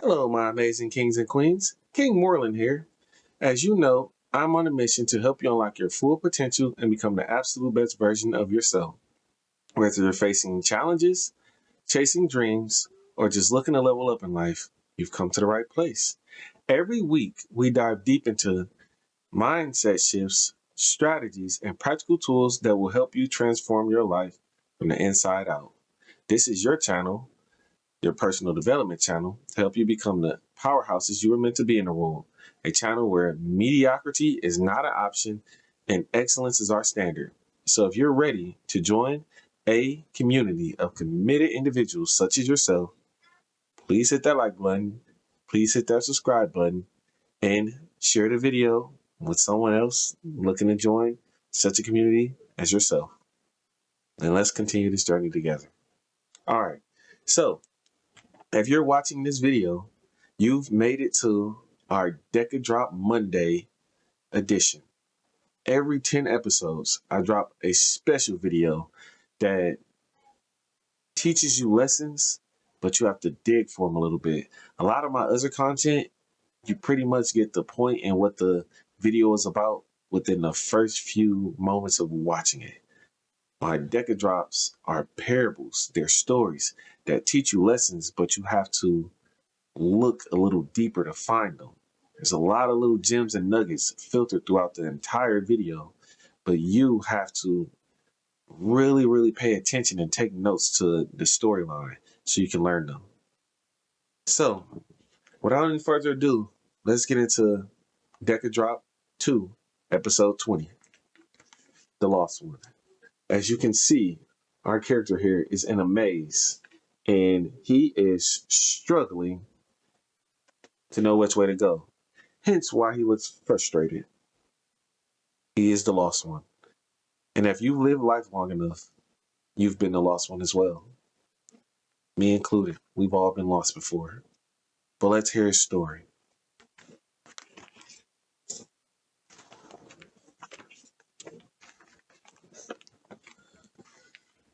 Hello, my amazing kings and queens. King Moreland here. As you know, I'm on a mission to help you unlock your full potential and become the absolute best version of yourself. Whether you're facing challenges, chasing dreams, or just looking to level up in life, you've come to the right place. Every week, we dive deep into mindset shifts, strategies, and practical tools that will help you transform your life from the inside out. This is your channel, your personal development channel, to help you become the powerhouses you were meant to be in the world. A channel where mediocrity is not an option and excellence is our standard. So if you're ready to join a community of committed individuals such as yourself, please hit that like button, please hit that subscribe button, and share the video with someone else looking to join such a community as yourself. And let's continue this journey together. All right. So if you're watching this video, you've made it to our Deca Drop Monday edition. Every 10 episodes, I drop a special video that teaches you lessons, but you have to dig for them a little bit. A lot of my other content, you pretty much get the point and what the video is about within the first few moments of watching it. My Deca Drops are parables, they're stories that teach you lessons, but you have to look a little deeper to find them. There's a lot of little gems and nuggets filtered throughout the entire video, but you have to really pay attention and take notes to the storyline so you can learn them. So, without any further ado, let's get into Deca Drop 2, Episode 20, The Lost One. As you can see, our character here is in a maze, and he is struggling to know which way to go. Hence why he looks frustrated. He is the lost one. And if you've lived life long enough, you've been the lost one as well. Me included. We've all been lost before. But let's hear his story.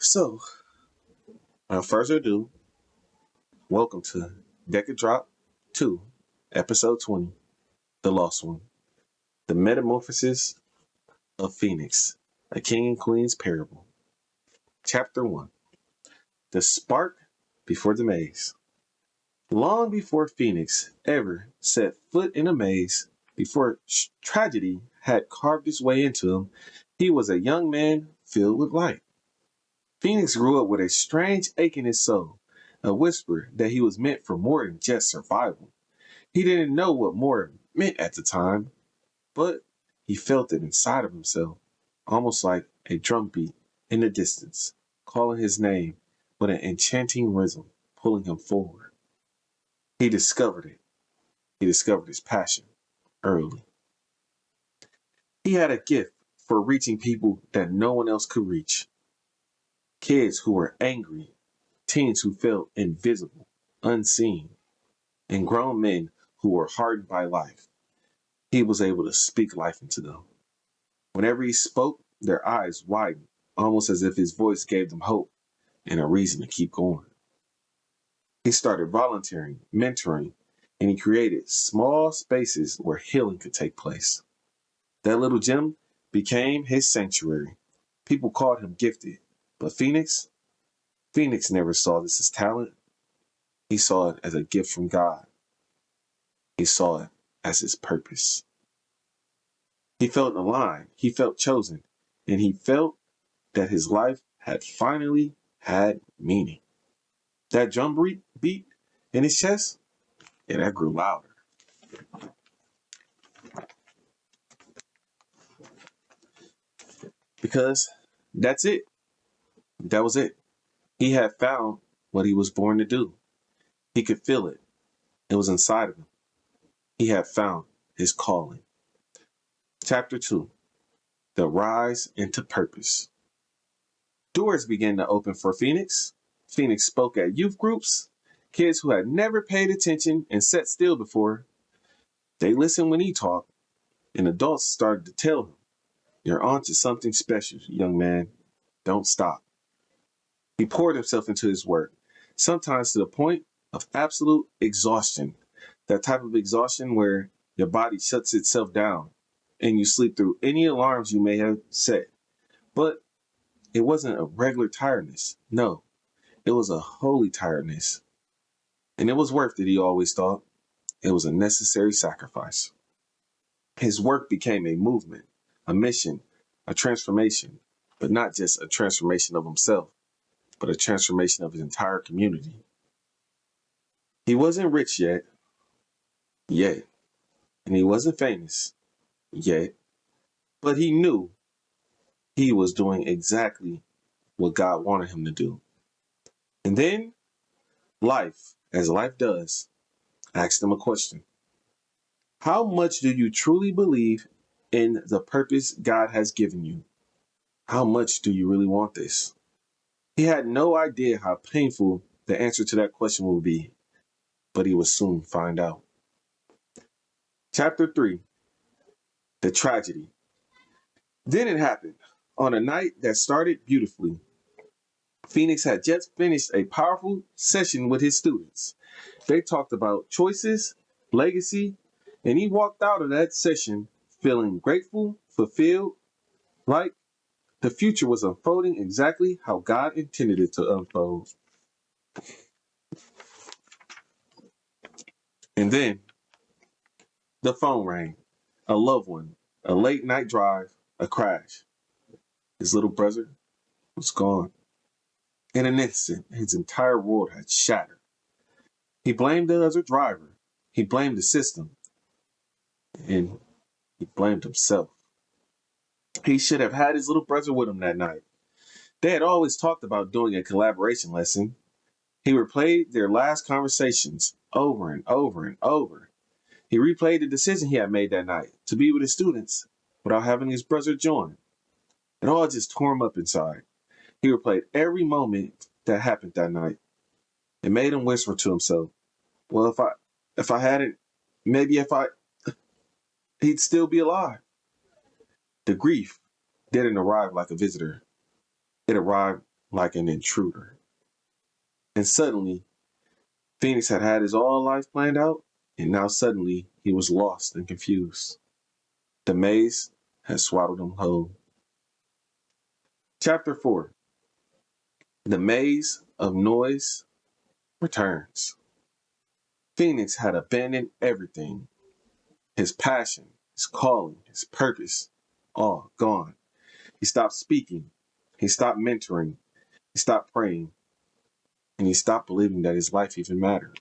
So, without further ado, welcome to Deca Drop 2, Episode 20, The Lost One. The Metamorphosis of Phoenix, a King and Queen's Parable. Chapter 1, The Spark Before the Maze. Long before Phoenix ever set foot in a maze, before tragedy had carved its way into him, he was a young man filled with light. Phoenix grew up with a strange ache in his soul, a whisper that he was meant for more than just survival. He didn't know what more meant at the time, but he felt it inside of himself, almost like a drumbeat in the distance, calling his name with an enchanting rhythm, pulling him forward. He discovered it. He discovered his passion early. He had a gift for reaching people that no one else could reach. Kids who were angry, teens who felt invisible, unseen, and grown men who were hardened by life. He was able to speak life into them. Whenever he spoke, their eyes widened, almost as if his voice gave them hope and a reason to keep going. He started volunteering, mentoring, and he created small spaces where healing could take place. That little gem became his sanctuary. People called him gifted, but Phoenix never saw this as talent. He saw it as a gift from God. He saw it as his purpose. He felt aligned, he felt chosen, and he felt that his life had finally had meaning. That drum beat in his chest, that grew louder. Because that's it. That was it. He had found what he was born to do. He could feel it. It was inside of him. He had found his calling. Chapter 2, The Rise into Purpose. Doors began to open for Phoenix. Phoenix spoke at youth groups. Kids who had never paid attention and sat still before, they listened when he talked, and adults started to tell him, "You're on to something special, young man. Don't stop." He poured himself into his work, sometimes to the point of absolute exhaustion, That type of exhaustion where your body shuts itself down and you sleep through any alarms you may have set. But it wasn't a regular tiredness. No, it was a holy tiredness. And it was worth it, he always thought. It was a necessary sacrifice. His work became a movement, a mission, a transformation, but not just a transformation of himself, but a transformation of his entire community. He wasn't rich yet, and he wasn't famous yet, but he knew he was doing exactly what God wanted him to do. And then life, as life does, asked him a question. How much do you truly believe in the purpose God has given you? How much do you really want this? He had no idea how painful the answer to that question would be, but he would soon find out. Chapter 3, The Tragedy. Then it happened. On a night that started beautifully, Phoenix had just finished a powerful session with his students. They talked about choices, legacy, and he walked out of that session feeling grateful, fulfilled, like the future was unfolding exactly how God intended it to unfold. And then the phone rang. A loved one, a late night drive, a crash. His little brother was gone. In an instant, his entire world had shattered. He blamed the other driver. He blamed the system. And he blamed himself. He should have had his little brother with him that night. They had always talked about doing a collaboration lesson. He replayed their last conversations over and over and over. He replayed the decision he had made that night to be with his students without having his brother join. It all just tore him up inside. He replayed every moment that happened that night. It made him whisper to himself, well, if I hadn't, maybe if I, he'd still be alive. The grief didn't arrive like a visitor. It arrived like an intruder. And suddenly, Phoenix had had his all life planned out, and now suddenly he was lost and confused. The maze had swallowed him whole. Chapter 4, The Maze of Noise returns. Phoenix had abandoned everything. His passion, his calling, his purpose, all gone. He stopped speaking. He stopped mentoring. He stopped praying. And he stopped believing that his life even mattered.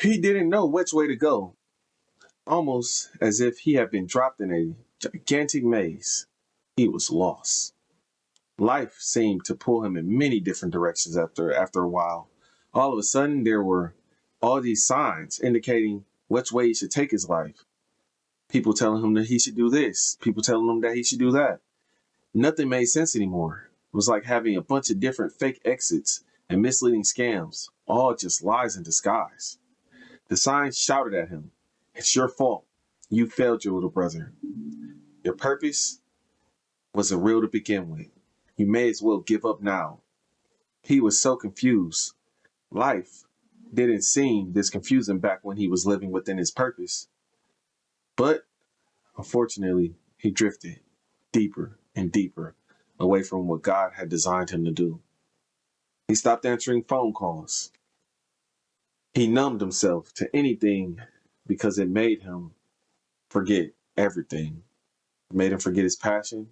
He didn't know which way to go, almost as if he had been dropped in a gigantic maze. He was lost. Life seemed to pull him in many different directions after a while. All of a sudden, there were all these signs indicating which way he should take his life. People telling him that he should do this. People telling him that he should do that. Nothing made sense anymore. It was like having a bunch of different fake exits and misleading scams, all just lies in disguise. The signs shouted at him, it's your fault. You failed your little brother. Your purpose wasn't real to begin with. You may as well give up now. He was so confused. Life didn't seem this confusing back when he was living within his purpose. But unfortunately, he drifted deeper and deeper away from what God had designed him to do. He stopped answering phone calls. He numbed himself to anything because it made him forget everything. It made him forget his passion,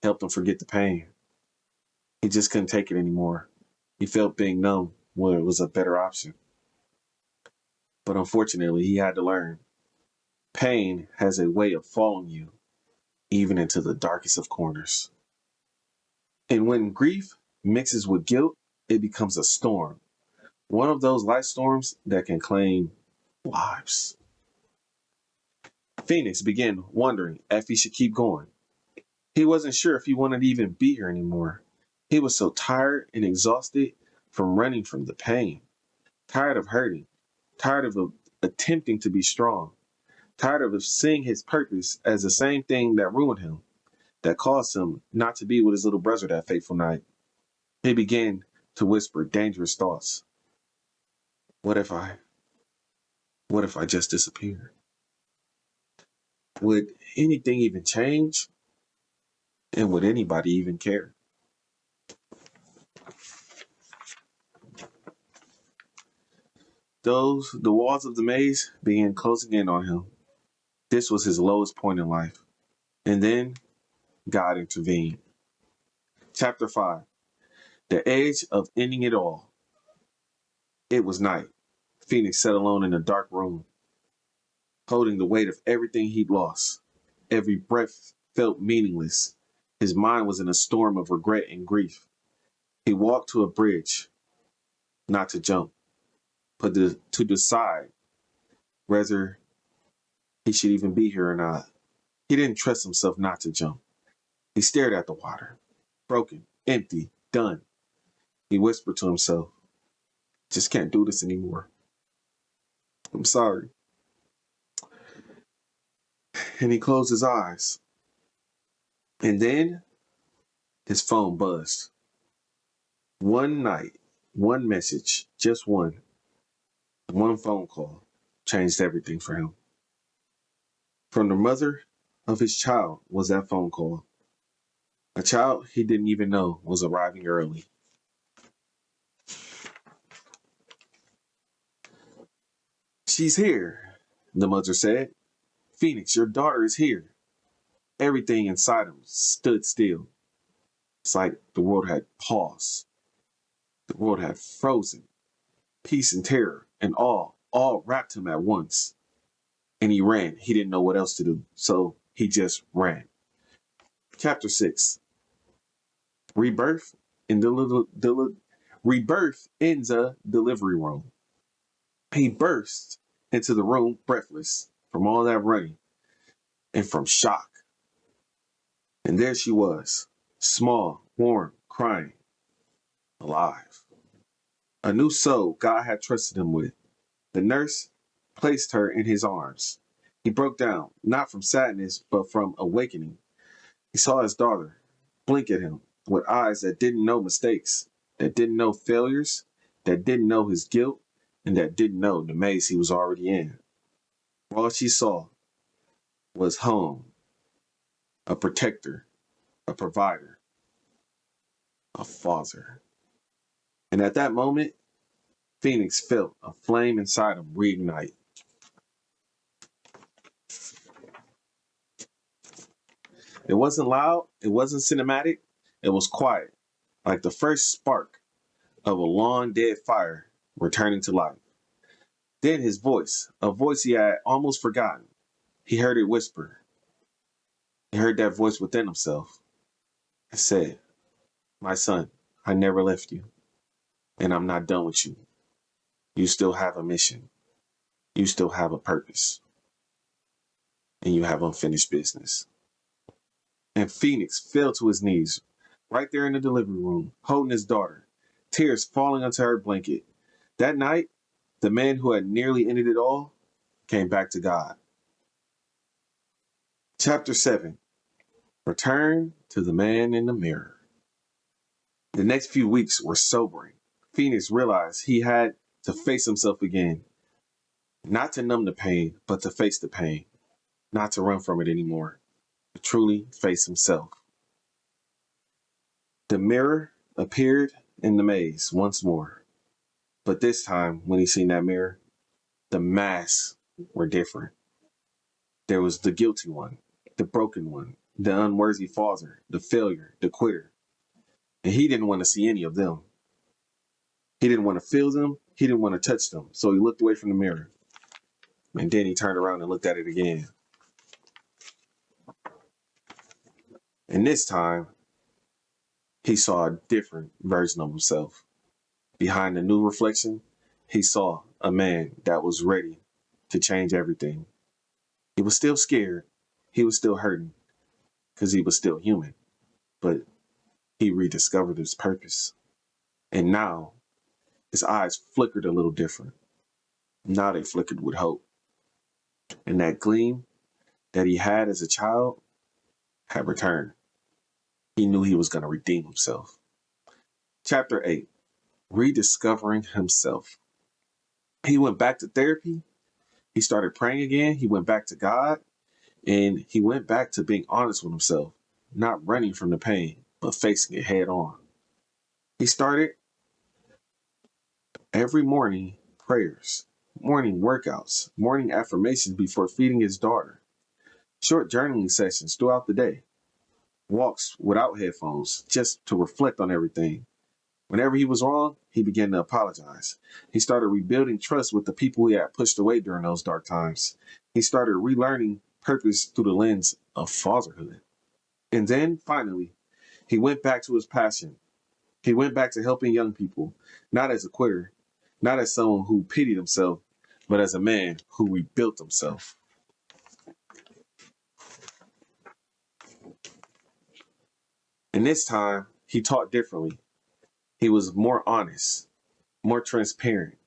helped him forget the pain. He just couldn't take it anymore. He felt being numb when it was a better option. But unfortunately, he had to learn. Pain has a way of following you, even into the darkest of corners. And when grief mixes with guilt, it becomes a storm. One of those life storms that can claim lives. Phoenix began wondering if he should keep going. He wasn't sure if he wanted to even be here anymore. He was so tired and exhausted from running from the pain, tired of hurting, tired of attempting to be strong, tired of seeing his purpose as the same thing that ruined him, that caused him not to be with his little brother that fateful night. He began to whisper dangerous thoughts. What if I, what if I just disappear? Would anything even change? And would anybody even care? The walls of the maze began closing in on him. This was his lowest point in life. And then God intervened. Chapter 5. The Edge of Ending It All. It was night. Phoenix sat alone in a dark room, holding the weight of everything he'd lost. Every breath felt meaningless. His mind was in a storm of regret and grief. He walked to a bridge, not to jump, but to decide whether he should even be here or not. He didn't trust himself not to jump. He stared at the water, broken, empty, done. He whispered to himself, just can't do this anymore. I'm sorry. And he closed his eyes. And then his phone buzzed. One night, one message, just one phone call changed everything for him. From the mother of his child was that phone call. A child he didn't even know was arriving early. She's here, the mother said. Phoenix, your daughter is here. Everything inside him stood still. It's like the world had paused. The world had frozen. Peace and terror and all wrapped him at once. And he ran. He didn't know what else to do. So he just ran. Chapter 6. Rebirth in Rebirth in the delivery room. He burst into the room breathless from all that running and from shock. And there she was, small, warm, crying, alive. A new soul God had trusted him with. The nurse placed her in his arms. He broke down, not from sadness, but from awakening. He saw his daughter blink at him with eyes that didn't know mistakes, that didn't know failures, that didn't know his guilt, and that didn't know the maze he was already in. All she saw was home, a protector, a provider, a father. And at that moment, Phoenix felt a flame inside him reignite. It wasn't loud, it wasn't cinematic, it was quiet, like the first spark of a long dead fire returning to life. Then his voice, a voice he had almost forgotten. He heard it whisper. He heard that voice within himself. It said, my son, I never left you, and I'm not done with you. You still have a mission. You still have a purpose. And you have unfinished business. And Phoenix fell to his knees, right there in the delivery room, holding his daughter, tears falling onto her blanket. That night, the man who had nearly ended it all came back to God. Chapter 7. Return to the man in the mirror. The next few weeks were sobering. Phoenix realized he had to face himself again. Not to numb the pain, but to face the pain. Not to run from it anymore. To truly face himself. The mirror appeared in the maze once more. But this time, when he seen that mirror, the masks were different. There was the guilty one, the broken one, the unworthy father, the failure, the quitter. And he didn't want to see any of them. He didn't want to feel them. He didn't want to touch them. So he looked away from the mirror. And then he turned around and looked at it again. And this time, he saw a different version of himself. Behind the new reflection, he saw a man that was ready to change everything. He was still scared. He was still hurting because he was still human. But he rediscovered his purpose. And now his eyes flickered a little different. Now they flickered with hope. And that gleam that he had as a child had returned. He knew he was going to redeem himself. Chapter 8, Rediscovering Himself. He went back to therapy. He started praying again. He went back to God, and he went back to being honest with himself, not running from the pain, but facing it head on. He started every morning prayers, morning workouts, morning affirmations before feeding his daughter, short journaling sessions throughout the day, walks without headphones just to reflect on everything. Whenever he was wrong, he began to apologize. He started rebuilding trust with the people he had pushed away during those dark times. He started relearning purpose through the lens of fatherhood. And then, finally, he went back to his passion. He went back to helping young people, not as a quitter, not as someone who pitied himself, but as a man who rebuilt himself. And this time, he taught differently. He was more honest, more transparent,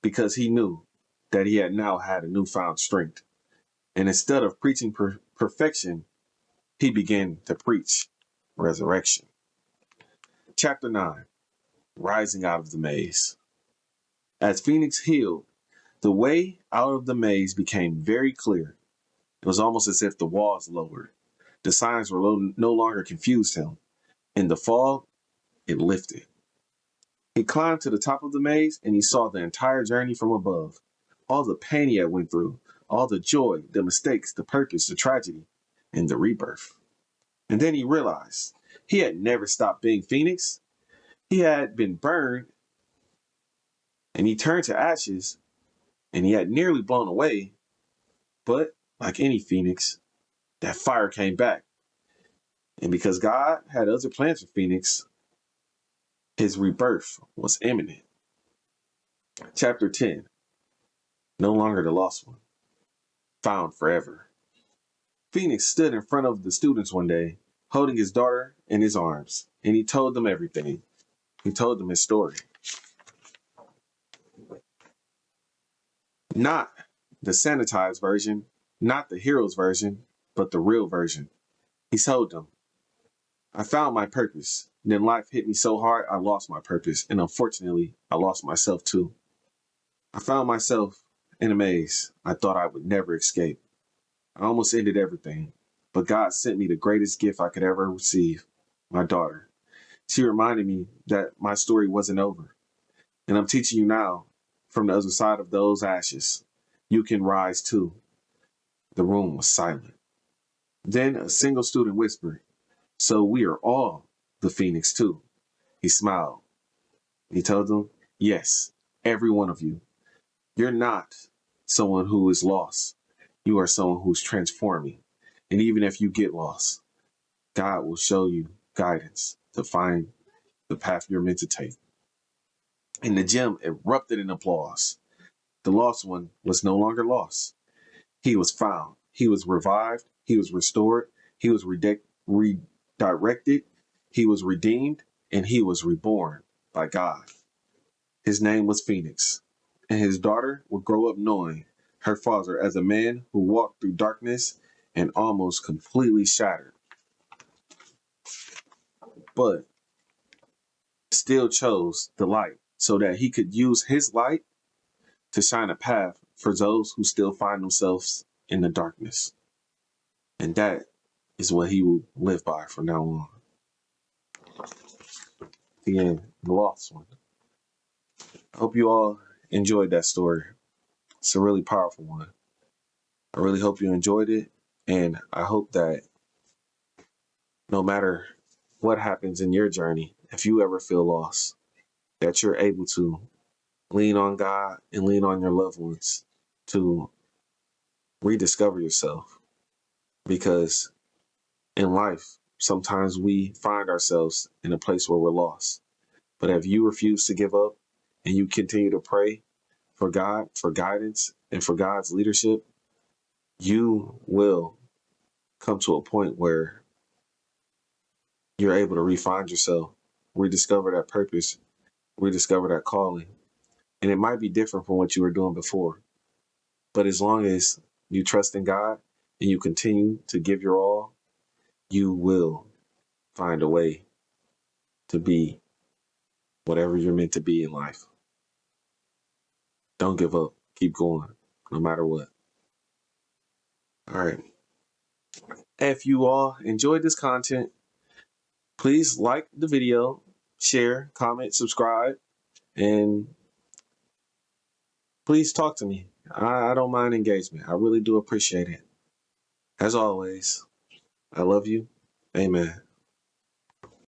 because he knew that he had now had a newfound strength. And instead of preaching perfection, he began to preach resurrection. Chapter 9, Rising Out of the Maze. As Phoenix healed, the way out of the maze became very clear. It was almost as if the walls lowered. The signs were no longer confused him. In the fog, it lifted. He climbed to the top of the maze and he saw the entire journey from above. All the pain he had went through, all the joy, the mistakes, the purpose, the tragedy, and the rebirth. And then he realized he had never stopped being Phoenix. He had been burned and he turned to ashes and he had nearly blown away. But like any Phoenix, that fire came back. And because God had other plans for Phoenix, his rebirth was imminent. Chapter 10, No Longer the Lost One, Found Forever. Phoenix stood in front of the students one day, holding his daughter in his arms, and he told them everything. He told them his story. Not the sanitized version, not the hero's version, but the real version. He told them, I found my purpose. Then life hit me so hard, I lost my purpose. And unfortunately, I lost myself too. I found myself in a maze I thought I would never escape. I almost ended everything, but God sent me the greatest gift I could ever receive, my daughter. She reminded me that my story wasn't over. And I'm teaching you now, from the other side of those ashes, you can rise too. The room was silent. Then a single student whispered, so we are all the Phoenix too. He smiled. He told them, yes, every one of you. You're not someone who is lost. You are someone who's transforming. And even if you get lost, God will show you guidance to find the path you're meant to take. And the gym erupted in applause. The lost one was no longer lost. He was found. He was revived. He was restored. He was redirected. He was redeemed. And he was reborn by God. His name was Phoenix. And his daughter would grow up knowing her father as a man who walked through darkness and almost completely shattered, but still chose the light so that he could use his light to shine a path for those who still find themselves in the darkness. And that is what he will live by from now on. The end, the lost one. I hope you all enjoyed that story. It's a really powerful one. I really hope you enjoyed it. And I hope that no matter what happens in your journey, if you ever feel lost, that you're able to lean on God and lean on your loved ones to rediscover yourself. Because in life, sometimes we find ourselves in a place where we're lost. But if you refuse to give up and you continue to pray for God, for guidance, and for God's leadership, you will come to a point where you're able to refine yourself, rediscover that purpose, rediscover that calling. And it might be different from what you were doing before. But as long as you trust in God and you continue to give your all, you will find a way to be whatever you're meant to be in life. Don't give up. Keep going, no matter what. All right. If you all enjoyed this content, please like the video, share, comment, subscribe, and please talk to me. I don't mind engagement. I really do appreciate it. As always, I love you. Amen.